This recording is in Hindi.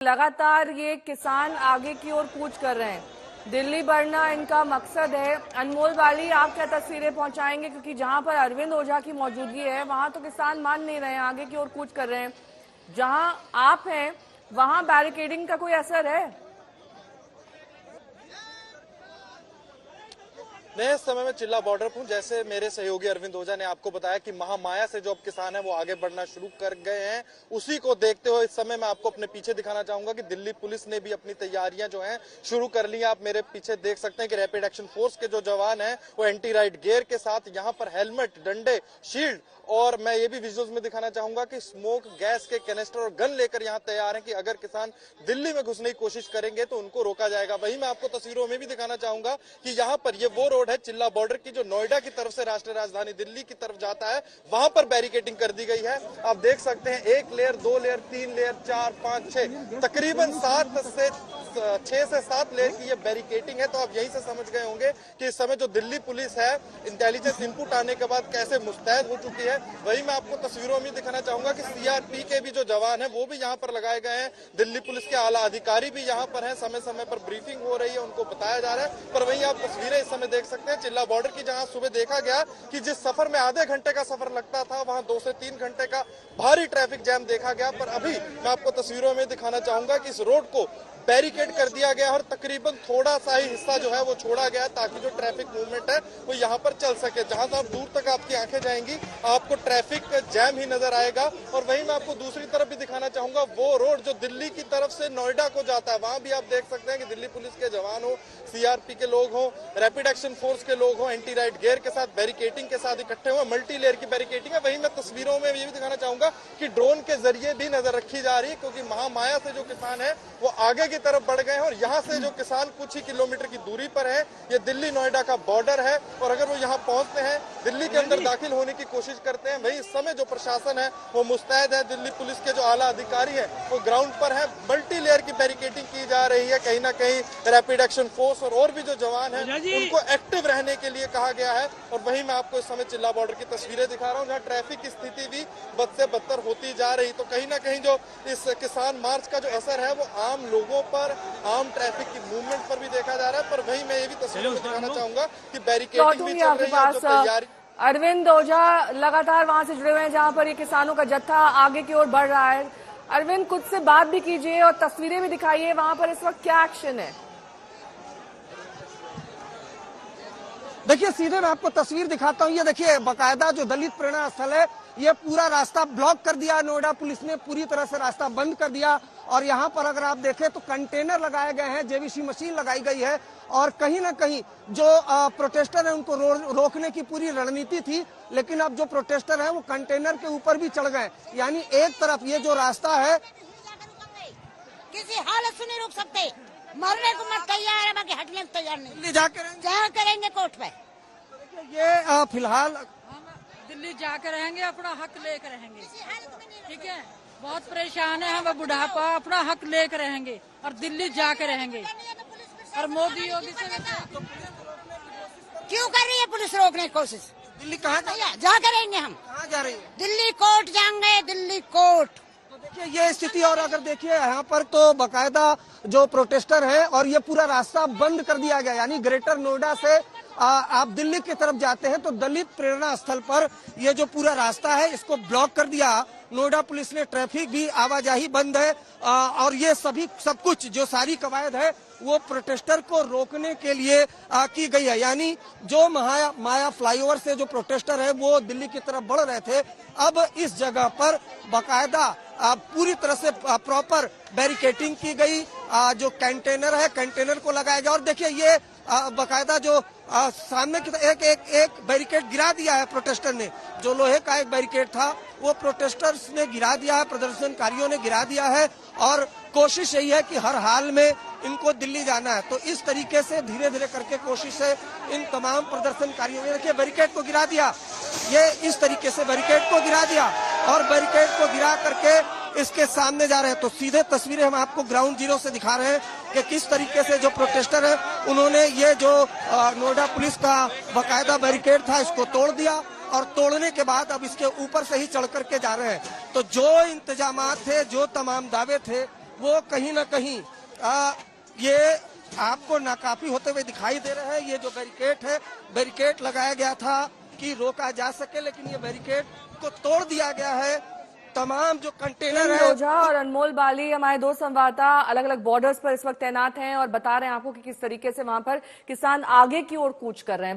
लगातार ये किसान आगे की ओर कूच कर रहे हैं। दिल्ली बढ़ना इनका मकसद है। अनमोल वाली, आप क्या तस्वीरें पहुंचाएंगे, क्योंकि जहां पर अरविंद ओझा की मौजूदगी है वहां तो किसान मान नहीं रहे हैं, आगे की ओर कूच कर रहे हैं। जहां आप हैं वहां बैरिकेडिंग का कोई असर है? मैं इस समय में चिल्ला बॉर्डर पर हूं। जैसे मेरे सहयोगी अरविंद ओझा ने आपको बताया कि महामाया से जो अब किसान है वो आगे बढ़ना शुरू कर गए हैं, उसी को देखते हुए इस समय मैं आपको अपने पीछे दिखाना चाहूंगा कि दिल्ली पुलिस ने भी अपनी तैयारियां जो हैं शुरू कर ली हैं। आप मेरे पीछे देख सकते हैं कि रैपिड एक्शन फोर्स के जो जवान हैं वो एंटी राइट गियर के साथ यहाँ पर हेलमेट, डंडे, शील्ड और मैं ये भी विजुअल्स में दिखाना चाहूंगा कि स्मोक गैस के कैनिस्टर और गन लेकर यहाँ तैयार हैं कि अगर किसान दिल्ली में घुसने की कोशिश करेंगे तो उनको रोका जाएगा। वहीं मैं आपको तस्वीरों में भी दिखाना चाहूंगा कि यहाँ पर ये वो रोड है चिल्ला बॉर्डर की जो नोएडा की तरफ से राष्ट्रीय राजधानी दिल्ली की तरफ जाता है, वहां पर बैरिकेडिंग कर दी गई है। आप देख सकते हैं 1 लेयर, 2 लेयर, 3 लेयर, 4, 5, 6 तकरीबन 6 से 7 लेयर की ये बैरिकेडिंग है। तो आप यहीं से समझ गए होंगे कि इस समय जो दिल्ली पुलिस है इंटेलिजेंस इनपुट आने के बाद कैसे मुस्तैद हो चुकी है। वहीं मैं आपको तस्वीरों में दिखाना चाहूंगा कि सीआरपी के भी जो जवान है वो भी यहाँ पर लगाए गए हैं। दिल्ली पुलिस के आला अधिकारी भी यहाँ पर है, समय समय पर ब्रीफिंग हो रही है, उनको बताया जा रहा है। पर वहीं आप तस्वीरें इस समय देख सकते हैं चिल्ला बॉर्डर की, जहां सुबह देखा गया कि जिस सफर में आधे घंटे का सफर लगता था वहां 2 से 3 घंटे का भारी ट्रैफिक जैम देखा गया। पर अभी मैं आपको तस्वीरों में दिखाना चाहूंगा कि इस रोड को बैरिकेड कर दिया गया और तकरीबन थोड़ा सा ही हिस्सा जो है वो छोड़ा गया ताकि जो ट्रैफिक मूवमेंट है वो यहाँ पर चल सके। जहां से आप दूर तक आपकी आंखें जाएंगी आपको ट्रैफिक जैम ही नजर आएगा। और वहीं मैं आपको दूसरी तरफ भी दिखाना चाहूंगा वो रोड जो दिल्ली की तरफ से नोएडा को जाता है, वहां भी आप देख सकते हैं कि दिल्ली पुलिस के जवान हो, सीआरपी के लोग हो, रैपिड एक्शन फोर्स के लोग हो, एंटी राइट गियर के साथ बैरिकेडिंग के साथ इकट्ठे हुए, मल्टी लेयर की बैरिकेडिंग है। वहीं मैं तस्वीरों में ये भी दिखाना चाहूंगा कि ड्रोन के जरिए भी नजर रखी जा रही है, क्योंकि महामाया से जो किसान है वो आगे की तरफ बढ़ गए हैं और यहाँ से जो किसान कुछ ही किलोमीटर की दूरी पर है, ये दिल्ली नोएडा का बॉर्डर है। और अगर वो यहाँ पहुंचते हैं, दिल्ली के अंदर दाखिल होने की कोशिश करते हैं, वही इस समय जो प्रशासन है वो मुस्तैद है। दिल्ली पुलिस के जो आला अधिकारी है वो ग्राउंड पर है, मल्टी लेयर की बैरिकेडिंग की जा रही है। कहीं ना कहीं रैपिड एक्शन फोर्स और भी जो जवान है उनको एक्टिव रहने के लिए कहा गया है। और वहीं मैं आपको इस समय चिल्ला बॉर्डर की तस्वीरें दिखा रहा हूँ, जहाँ ट्रैफिक की स्थिति भी बद से बदतर होती जा रही। तो कहीं ना कहीं जो इस किसान मार्च का जो असर है वो आम लोगों पर, आम ट्रैफिक की मूवमेंट पर भी देखा जा रहा है। पर वहीं मैं ये भी तस्वीरों में दिखाना चाहूंगा कि बैरिकेडिंग भी चल रही है, जो तैयारी। अरविंद ओझा लगातार वहां से जुड़े हुए हैं जहां पर ये किसानों का जत्था आगे की ओर बढ़ रहा है। अरविंद, खुद से बात भी कीजिए और तस्वीरें भी दिखाइए, वहां पर इस वक्त क्या एक्शन है? देखिए सीधे मैं आपको तस्वीर दिखाता हूँ। ये देखिए बाकायदा जो दलित प्रेरणा स्थल है ये पूरा रास्ता ब्लॉक कर दिया, नोएडा पुलिस ने पूरी तरह से रास्ता बंद कर दिया। और यहाँ पर अगर आप देखें तो कंटेनर लगाए गए हैं, जेवीसी मशीन लगाई गई है और कहीं ना कहीं जो प्रोटेस्टर है उनको रोकने की पूरी रणनीति थी, लेकिन अब जो प्रोटेस्टर है वो कंटेनर के ऊपर भी चढ़ गए। यानी एक तरफ ये जो रास्ता है किसी हालत से नहीं रोक सकते, मरने को मत तैयार है, बाकी हटने को तैयार नहीं। दिल्ली जहाँ करेंगे कोर्ट पे। ये फिलहाल दिल्ली जाकर रहेंगे, अपना हक लेकर रहेंगे, ठीक है। बहुत परेशान है हम, बुढ़ापा, अपना हक लेकर रहेंगे और दिल्ली जाकर रहेंगे। और मोदी योगी से क्यों कर रही है पुलिस रोकने की कोशिश? दिल्ली कहाँ जा करेंगे हम? कहाँ जा रही है? दिल्ली कोर्ट जाएंगे, दिल्ली कोर्ट। तो देखिए ये स्थिति। और अगर देखिए यहाँ पर तो बाकायदा जो प्रोटेस्टर है और ये पूरा रास्ता बंद कर दिया गया, यानी ग्रेटर नोएडा से आप दिल्ली की तरफ जाते हैं तो दलित प्रेरणा स्थल पर ये जो पूरा रास्ता है इसको ब्लॉक कर दिया नोएडा पुलिस ने। ट्रैफिक भी, आवाजाही बंद है और ये सब कुछ जो सारी कवायद है वो प्रोटेस्टर को रोकने के लिए की गई है। यानी जो माया फ्लाईओवर से जो प्रोटेस्टर है वो दिल्ली की तरफ बढ़ रहे थे, अब इस जगह पर बाकायदा पूरी तरह से प्रॉपर बैरिकेडिंग की गई। जो कंटेनर है कंटेनर को लगाया गया और देखिए ये बाकायदा जो सामने की एक बैरिकेड गिरा दिया है प्रोटेस्टर ने। जो लोहे का एक बैरिकेड था वो प्रोटेस्टर्स ने गिरा दिया है, प्रदर्शनकारियों ने गिरा दिया है और कोशिश यही है कि हर हाल में इनको दिल्ली जाना है। तो इस तरीके से धीरे धीरे करके कोशिश है इन तमाम प्रदर्शनकारियों ने। देखिए बैरिकेड को गिरा दिया, ये इस तरीके से बैरिकेड को गिरा दिया और बैरिकेड को गिरा करके इसके सामने जा रहे हैं। तो सीधे तस्वीरें हम आपको ग्राउंड जीरो से दिखा रहे हैं कि किस तरीके से जो प्रोटेस्टर है उन्होंने ये जो नोएडा पुलिस का बाकायदा बैरिकेड था इसको तोड़ दिया और तोड़ने के बाद अब इसके ऊपर से ही चढ़ करके जा रहे हैं। तो जो इंतजामात थे, जो तमाम दावे थे वो कहीं ना कहीं ये आपको नाकाफी होते हुए दिखाई दे रहे हैं। ये जो बैरिकेड है, बैरिकेड लगाया गया था कि रोका जा सके, लेकिन ये बैरिकेड को तोड़ दिया गया है। तमाम जो कंटेनर है ओझा और अनमोल बाली हमारे दो संवाददाता अलग अलग बॉर्डर्स पर इस वक्त तैनात हैं और बता रहे हैं आपको कि किस तरीके से वहां पर किसान आगे की ओर कूच कर रहे हैं।